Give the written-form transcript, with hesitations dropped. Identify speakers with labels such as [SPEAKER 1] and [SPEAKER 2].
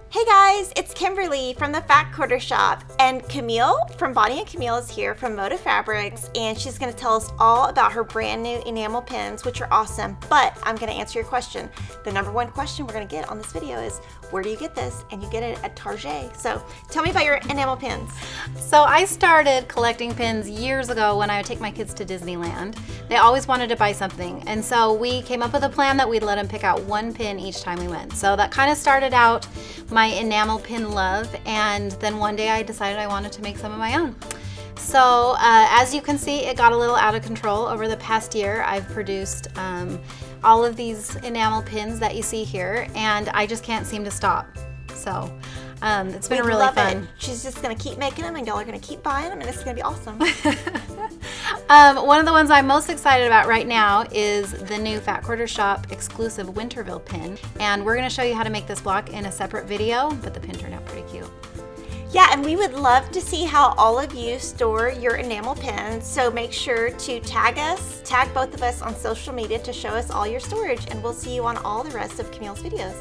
[SPEAKER 1] Hey guys, it's Kimberly from the Fat Quarter Shop, and Camille from Bonnie and Camille is here from Moda Fabrics, and she's going to tell us all about her brand new enamel pins, which are awesome. But I'm going to answer your question. The number one question we're going to get on this video is, where do you get this? And you get it at Target. So tell me about your enamel pins.
[SPEAKER 2] So I started collecting pins years ago when I would take my kids to Disneyland. They always wanted to buy something, and so we came up with a plan that we'd let them pick out one pin each time we went. So that kind of started out my enamel pin love, and then one day I decided I wanted to make some of my own. So as you can see, it got a little out of control over the past year. I've produced all of these enamel pins that you see here, and I just can't seem to stop. So it's been really fun.
[SPEAKER 1] It. She's just gonna keep making them, and y'all are gonna keep buying them, and it's gonna be awesome.
[SPEAKER 2] One of the ones I'm most excited about right now is the new Fat Quarter Shop exclusive Winterville pin, and we're gonna show you how to make this block in a separate video, but the pin turned out pretty cute.
[SPEAKER 1] Yeah, and we would love to see how all of you store your enamel pins, so make sure to tag both of us on social media to show us all your storage, and we'll see you on all the rest of Camille's videos.